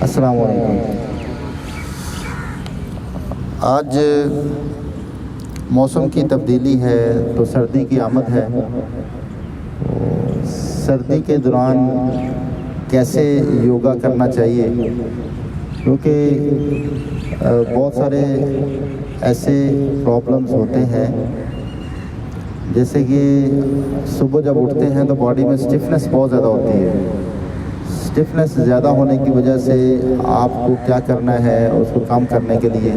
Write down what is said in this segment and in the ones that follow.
अस्सलाम वालेकुम। आज मौसम की तब्दीली है तो सर्दी की आमद है। सर्दी के दौरान कैसे योगा करना चाहिए, क्योंकि बहुत सारे ऐसे प्रॉब्लम्स होते हैं, जैसे कि सुबह जब उठते हैं तो बॉडी में स्टिफनेस बहुत ज़्यादा होती है। स्टिफनेस ज़्यादा होने की वजह से आपको क्या करना है, उसको कम करने के लिए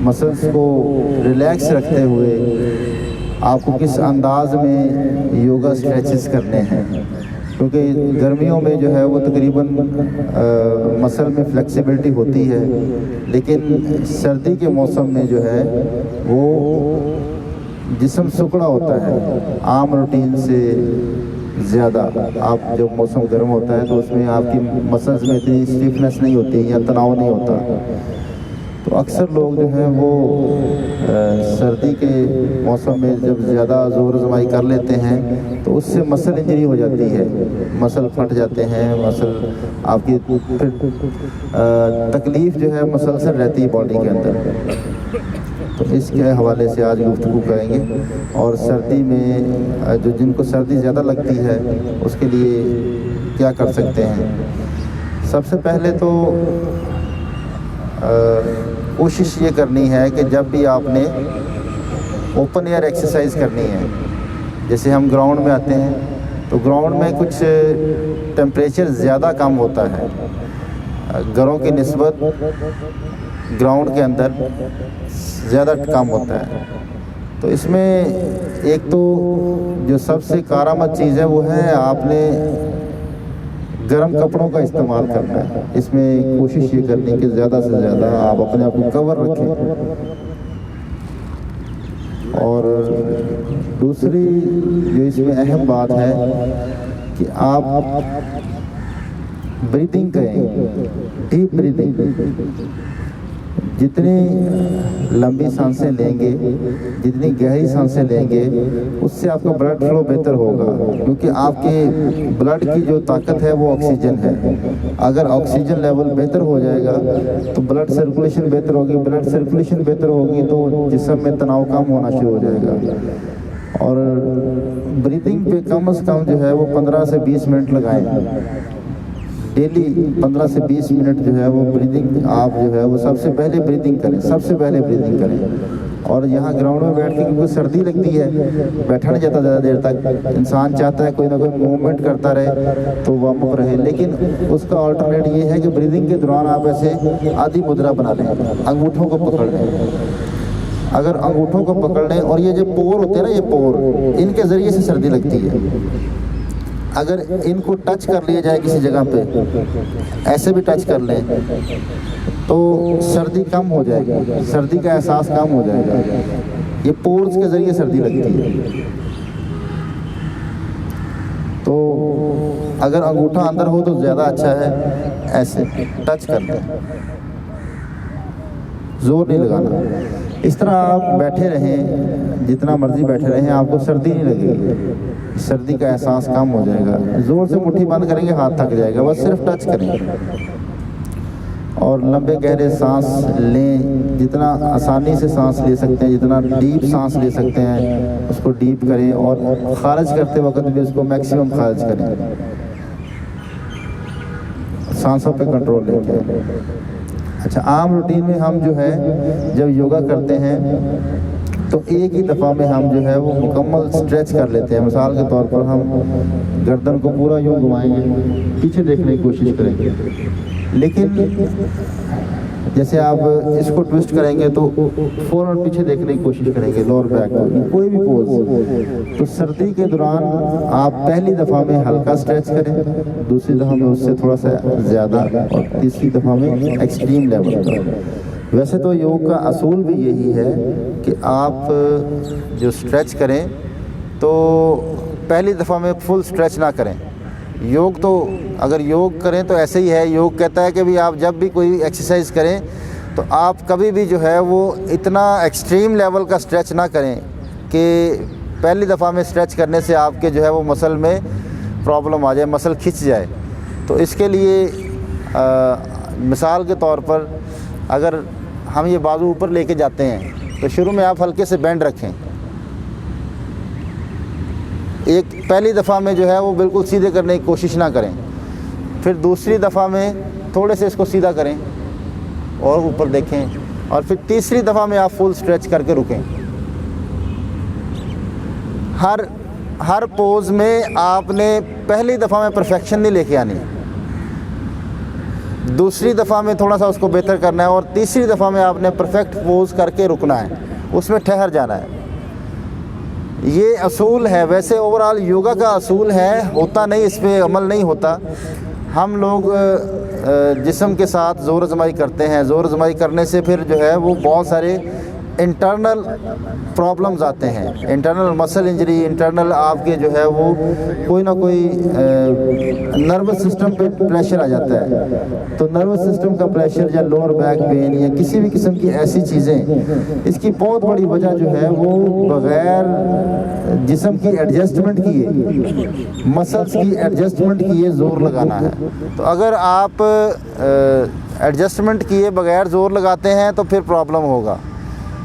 मसल्स को रिलैक्स रखते हुए आपको किस अंदाज में योगा स्ट्रेचेस करने हैं, क्योंकि गर्मियों में जो है वो तकरीबन मसल में फ्लेक्सिबिलिटी होती है, लेकिन सर्दी के मौसम में जो है वो जिस्म सुकड़ा होता है आम रूटीन से ज़्यादा। आप जब मौसम गर्म होता है तो उसमें आपकी मसल्स में इतनी स्टिफनेस नहीं होती या तनाव नहीं होता। तो अक्सर लोग जो हैं वो सर्दी के मौसम में जब ज़्यादा ज़ोर आज़माई कर लेते हैं तो उससे मसल इंजरी हो जाती है, मसल फट जाते हैं, मसल आपकी तकलीफ़ जो है मसल से रहती है बॉडी के अंदर। तो इसके हवाले से आज गुफ्तगू करेंगे, और सर्दी में जो जिनको सर्दी ज़्यादा लगती है उसके लिए क्या कर सकते हैं। सबसे पहले तो कोशिश ये करनी है कि जब भी आपने ओपन एयर एक्सरसाइज करनी है, जैसे हम ग्राउंड में आते हैं तो ग्राउंड में कुछ टेम्परेचर ज़्यादा कम होता है घरों की निस्बत, ग्राउंड के अंदर ज़्यादा कम होता है। तो इसमें एक तो जो सबसे कारामद चीज़ है वो है आपने गर्म कपड़ों का इस्तेमाल करना है। इसमें कोशिश ये करनी कि ज़्यादा से ज़्यादा आप अपने आप को कवर रखें। और दूसरी जो इसमें अहम बात है कि आप ब्रीदिंग करें, डीप ब्रीदिंग। जितनी लंबी सांसें लेंगे, जितनी गहरी सांसें लेंगे, उससे आपका ब्लड फ्लो बेहतर होगा, क्योंकि आपके ब्लड की जो ताकत है वो ऑक्सीजन है। अगर ऑक्सीजन लेवल बेहतर हो जाएगा तो ब्लड सर्कुलेशन बेहतर होगी, ब्लड सर्कुलेशन बेहतर होगी तो जिस्म में तनाव कम होना शुरू हो जाएगा। और ब्रीदिंग पे कम से कम जो है वो 15 से 20 मिनट लगाएं डेली। 15 से 20 मिनट जो है वो ब्रीदिंग आप जो है वो सबसे पहले ब्रीदिंग करें। और यहाँ ग्राउंड में बैठ के, क्योंकि सर्दी लगती है, बैठा नहीं जाता ज़्यादा देर तक, इंसान चाहता है कोई ना कोई मूवमेंट करता रहे तो वार्म अप रहे, लेकिन उसका अल्टरनेट ये है कि ब्रीदिंग के दौरान आप ऐसे आधी मुद्रा बना लें, अंगूठों को पकड़ लें। अगर अंगूठों को पकड़ लें, और ये जो पोर होते हैं ना, ये पोर, इनके ज़रिए से सर्दी लगती है। अगर इनको टच कर लिया जाए किसी जगह पे, ऐसे भी टच कर लें तो सर्दी कम हो जाएगी, सर्दी का एहसास कम हो जाएगा। ये पोर्स के ज़रिए सर्दी लगती है। तो अगर अंगूठा अंदर हो तो ज़्यादा अच्छा है, ऐसे टच कर लें, ज़ोर नहीं लगाना। इस तरह आप बैठे रहें, जितना मर्जी बैठे रहें, आपको सर्दी नहीं लगेगी, सर्दी का एहसास कम हो जाएगा। ज़ोर से मुट्ठी बंद करेंगे हाथ थक जाएगा, बस सिर्फ टच करें। और लंबे गहरे सांस लें, जितना आसानी से सांस ले सकते हैं, जितना डीप सांस ले सकते हैं उसको डीप करें, और खारिज करते वक्त भी उसको मैक्सिमम खारिज करें, सांसों पे कंट्रोल लेके। अच्छा, आम रूटीन में हम जो है जब योगा करते हैं तो एक ही दफ़ा में हम जो है वो मुकम्मल स्ट्रेच कर लेते हैं। मिसाल के तौर पर हम गर्दन को पूरा यूँ घुमाएंगे, पीछे देखने की कोशिश करेंगे, लेकिन जैसे आप इसको ट्विस्ट करेंगे तो फ़ौरन पीछे देखने की कोशिश करेंगे, लोअर बैक को, कोई भी पोज। तो सर्दी के दौरान आप पहली दफ़ा में हल्का स्ट्रेच करें, दूसरी दफ़ा में उससे थोड़ा सा ज़्यादा, और तीसरी दफ़ा में एक्सट्रीम लेवल पर। वैसे तो योग का असूल भी यही है कि आप जो स्ट्रेच करें तो पहली दफ़ा में फुल स्ट्रेच ना करें। योग तो अगर योग करें तो ऐसे ही है, योग कहता है कि भी आप जब भी कोई एक्सरसाइज करें तो आप कभी भी जो है वो इतना एक्सट्रीम लेवल का स्ट्रेच ना करें कि पहली दफ़ा में स्ट्रेच करने से आपके जो है वो मसल में प्रॉब्लम आ जाए, मसल खिंच जाए। तो इसके लिए मिसाल के तौर पर अगर हम ये बाजू ऊपर लेके जाते हैं तो शुरू में आप हल्के से बेंड रखें। एक पहली दफ़ा में जो है वो बिल्कुल सीधे करने की कोशिश ना करें, फिर दूसरी दफ़ा में थोड़े से इसको सीधा करें और ऊपर देखें, और फिर तीसरी दफ़ा में आप फुल स्ट्रेच करके रुकें। हर पोज में आपने पहली दफ़ा में परफेक्शन नहीं लेके आनी, दूसरी दफ़ा में थोड़ा सा उसको बेहतर करना है, और तीसरी दफ़ा में आपने परफेक्ट पोज करके रुकना है, उसमें ठहर जाना है। ये असूल है। वैसे ओवरऑल योगा का असूल है, होता नहीं, इस पर अमल नहीं होता। हम लोग जिस्म के साथ ज़ोर आज़माई करते हैं, ज़ोर आज़माई करने से फिर जो है वो बहुत सारे इंटरनल प्रॉब्लम्स आते हैं, इंटरनल मसल इंजरी, इंटरनल आपके जो है वो कोई ना कोई नर्वस सिस्टम पे प्रेशर आ जाता है। तो नर्वस सिस्टम का प्रेशर या लोअर बैक पेन या किसी भी किस्म की ऐसी चीज़ें, इसकी बहुत बड़ी वजह जो है वो बग़ैर जिस्म की एडजस्टमेंट किए, मसल्स की एडजस्टमेंट किए ज़ोर लगाना है। तो अगर आप एडजस्टमेंट किए बग़ैर ज़ोर लगाते हैं तो फिर प्रॉब्लम होगा।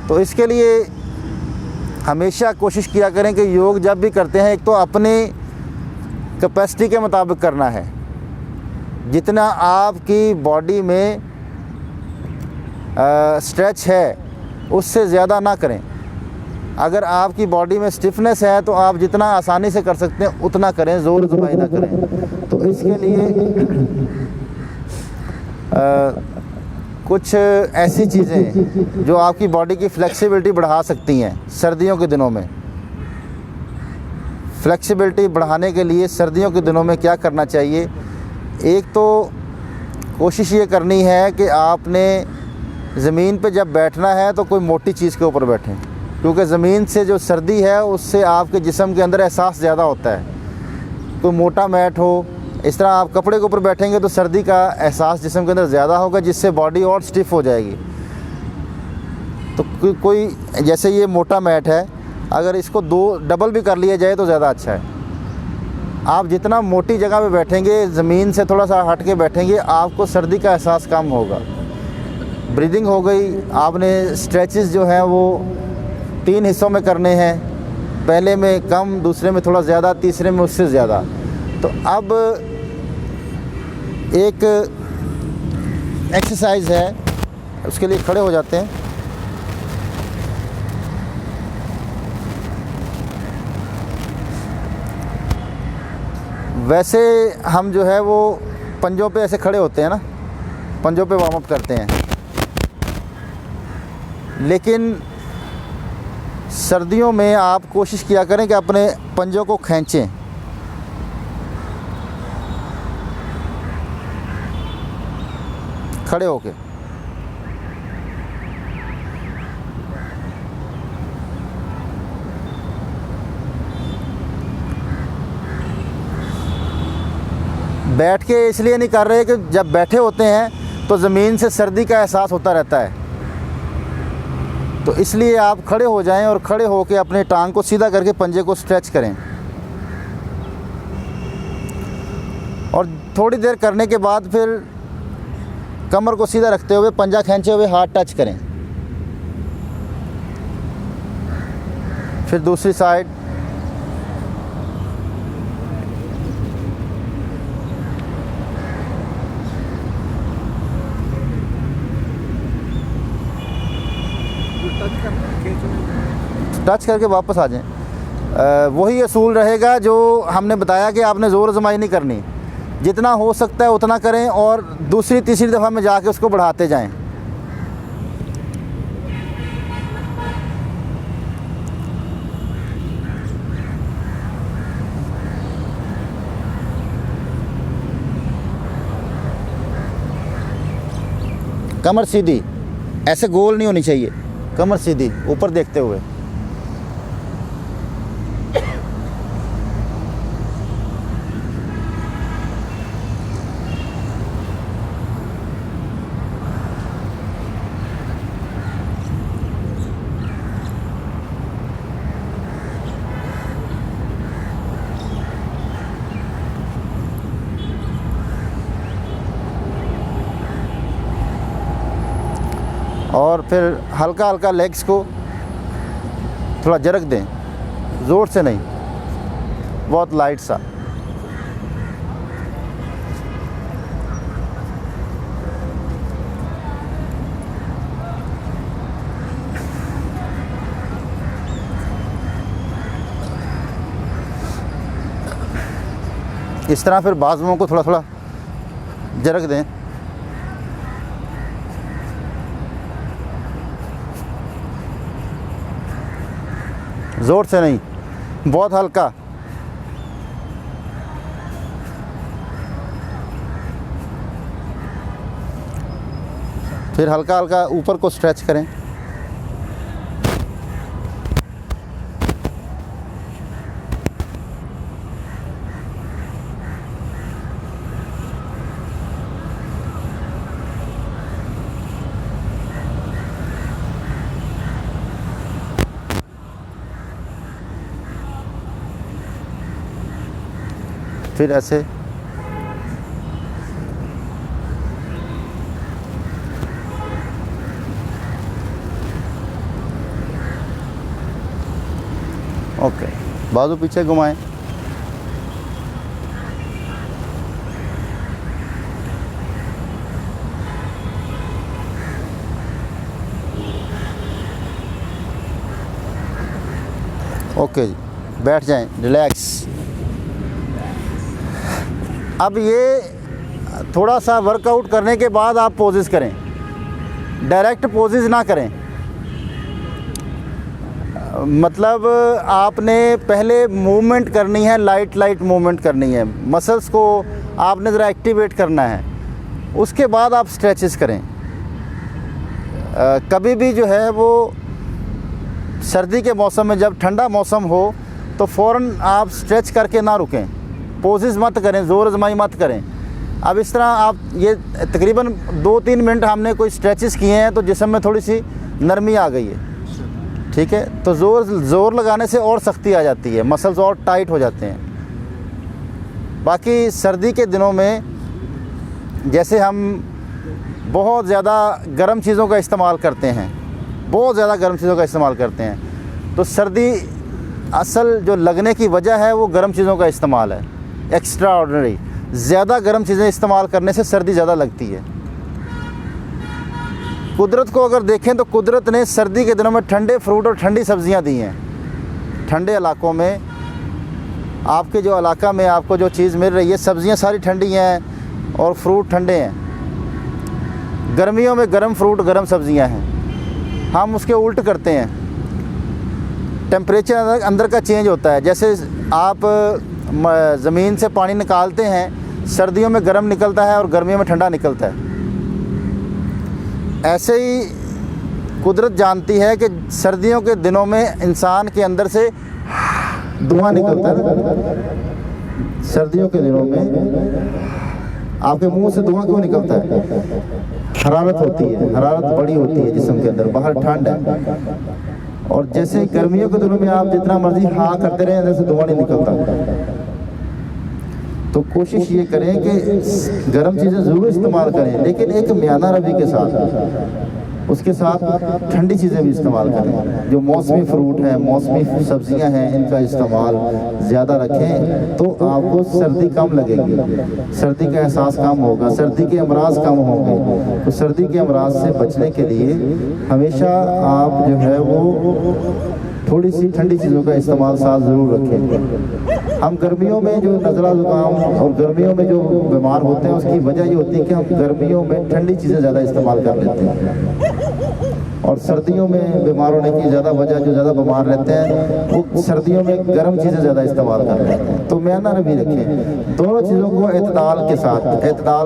तो इसके लिए हमेशा कोशिश किया करें कि योग जब भी करते हैं, एक तो अपने कैपेसिटी के मुताबिक करना है, जितना आपकी बॉडी में स्ट्रेच है उससे ज़्यादा ना करें। अगर आपकी बॉडी में स्टिफनेस है तो आप जितना आसानी से कर सकते हैं उतना करें, ज़ोर ज़ुबाई ना करें। तो इसके लिए कुछ ऐसी चीज़ें जो आपकी बॉडी की फ्लेक्सिबिलिटी बढ़ा सकती हैं सर्दियों के दिनों में। फ्लेक्सिबिलिटी बढ़ाने के लिए सर्दियों के दिनों में क्या करना चाहिए? एक तो कोशिश ये करनी है कि आपने ज़मीन पे जब बैठना है तो कोई मोटी चीज़ के ऊपर बैठें, क्योंकि ज़मीन से जो सर्दी है उससे आपके जिस्म के अंदर एहसास ज़्यादा होता है। कोई मोटा मैट हो, इस तरह आप कपड़े के ऊपर बैठेंगे तो सर्दी का एहसास जिस्म के अंदर ज़्यादा होगा, जिससे बॉडी और स्टिफ हो जाएगी। तो कोई जैसे ये मोटा मैट है, अगर इसको 2 डबल भी कर लिया जाए तो ज़्यादा अच्छा है। आप जितना मोटी जगह पे बैठेंगे, ज़मीन से थोड़ा सा हट के बैठेंगे, आपको सर्दी का एहसास कम होगा। ब्रीदिंग हो गई, आपने स्ट्रेचेस जो हैं वो 3 हिस्सों में करने हैं, पहले में कम, दूसरे में थोड़ा ज़्यादा, तीसरे में उससे ज़्यादा। तो अब एक एक्सरसाइज है, उसके लिए खड़े हो जाते हैं। वैसे हम जो है वो पंजों पे ऐसे खड़े होते हैं ना, पंजों पे वार्म अप करते हैं, लेकिन सर्दियों में आप कोशिश किया करें कि अपने पंजों को खींचें। खड़े होके बैठ के इसलिए नहीं कर रहे कि जब बैठे होते हैं तो ज़मीन से सर्दी का एहसास होता रहता है, तो इसलिए आप खड़े हो जाएं और खड़े होके अपने टांग को सीधा करके पंजे को स्ट्रेच करें, और थोड़ी देर करने के बाद फिर कमर को सीधा रखते हुए पंजा खींचे हुए हाथ टच करें। फिर दूसरी साइड, टच करके वापस आ जाएं। वही असूल रहेगा जो हमने बताया कि आपने ज़ोर आज़माई नहीं करनी, जितना हो सकता है उतना करें, और दूसरी तीसरी दफ़ा में जाके उसको बढ़ाते जाएं। कमर सीधी, ऐसे गोल नहीं होनी चाहिए, कमर सीधी ऊपर देखते हुए। और फिर हल्का हल्का लेग्स को थोड़ा जरक दें, ज़ोर से नहीं, बहुत लाइट सा। इस तरह फिर बाजुओं को थोड़ा थोड़ा जरक दें। ज़ोर से नहीं, बहुत हल्का। फिर हल्का हल्का ऊपर को स्ट्रेच करें। फिर ऐसे ओके, बाजू पीछे घुमाएं। ओके जी, बैठ जाएं, रिलैक्स। अब ये थोड़ा सा वर्कआउट करने के बाद आप पोजेस करें, डायरेक्ट पोजेस ना करें। मतलब आपने पहले मूवमेंट करनी है, लाइट लाइट मूवमेंट करनी है, मसल्स को आपने ज़रा एक्टिवेट करना है, उसके बाद आप स्ट्रेचेस करें। कभी भी जो है वो सर्दी के मौसम में, जब ठंडा मौसम हो तो फ़ौरन आप स्ट्रेच करके ना रुकें, पोजेस मत करें, ज़ोर आजमाई मत करें। अब इस तरह आप ये तकरीबन 2-3 मिनट हमने कोई स्ट्रेचेस किए हैं तो जिस्म में थोड़ी सी नरमी आ गई है, ठीक है। तो ज़ोर लगाने से और सख्ती आ जाती है, मसल्स और टाइट हो जाते हैं। बाकी सर्दी के दिनों में जैसे हम बहुत ज़्यादा गर्म चीज़ों का इस्तेमाल करते हैं, बहुत ज़्यादा गर्म चीज़ों का इस्तेमाल करते हैं, तो सर्दी असल जो लगने की वजह है वो गर्म चीज़ों का इस्तेमाल है, एक्स्ट्रा ऑर्डिनरी। ज़्यादा गर्म चीज़ें इस्तेमाल करने से सर्दी ज़्यादा लगती है। कुदरत को अगर देखें तो कुदरत ने सर्दी के दिनों में ठंडे फ्रूट और ठंडी सब्ज़ियां दी हैं। ठंडे इलाकों में, आपके जो इलाका में आपको जो चीज़ मिल रही है, सब्ज़ियां सारी ठंडी हैं और फ्रूट ठंडे हैं। गर्मियों में गर्म फ्रूट, गर्म सब्ज़ियां हैं। हम उसके उल्ट करते हैं, टेम्परेचर अंदर का चेंज होता है। जैसे आप ज़मीन से पानी निकालते हैं, सर्दियों में गर्म निकलता है और गर्मियों में ठंडा निकलता है। ऐसे ही कुदरत जानती है कि सर्दियों के दिनों में इंसान के अंदर से धुआं निकलता है। सर्दियों के दिनों में आपके मुंह से धुआं क्यों निकलता है? हरारत होती है, हरारत बड़ी होती है जिस्म के अंदर, बाहर ठंड है। और जैसे गर्मियों के दिनों में आप जितना मर्जी हाँ करते रहें, अंदर से धुआं नहीं निकलता। तो कोशिश ये करें कि गर्म चीज़ें ज़रूर इस्तेमाल करें, लेकिन एक म्याना रवि के साथ, उसके साथ ठंडी चीज़ें भी इस्तेमाल करें। जो मौसमी फ्रूट हैं, मौसमी सब्जियां हैं, इनका इस्तेमाल ज़्यादा रखें तो आपको सर्दी कम लगेगी, सर्दी का एहसास कम होगा, सर्दी के अमराज कम होंगे। तो सर्दी के अमराज से बचने के लिए हमेशा आप जो है वो थोड़ी सी ठंडी चीज़ों का इस्तेमाल साथ ज़रूर रखें। हम गर्मियों में जो नज़ला ज़ुकाम और गर्मियों में जो बीमार होते हैं, उसकी वजह ये होती है कि हम गर्मियों में ठंडी चीज़ें ज़्यादा इस्तेमाल कर लेते हैं, और सर्दियों में बीमार होने की ज़्यादा वजह, जो ज़्यादा बीमार रहते हैं वो सर्दियों में गर्म चीज़ें ज़्यादा इस्तेमाल कर लेते हैं। तो म्याना रवि रखें, दोनों चीज़ों को एतदाल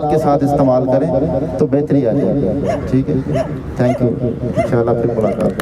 के साथ इस्तेमाल करें तो बेहतरी आ जाएगी। ठीक है, थैंक यू, इंशाल्लाह फिर मुलाकात।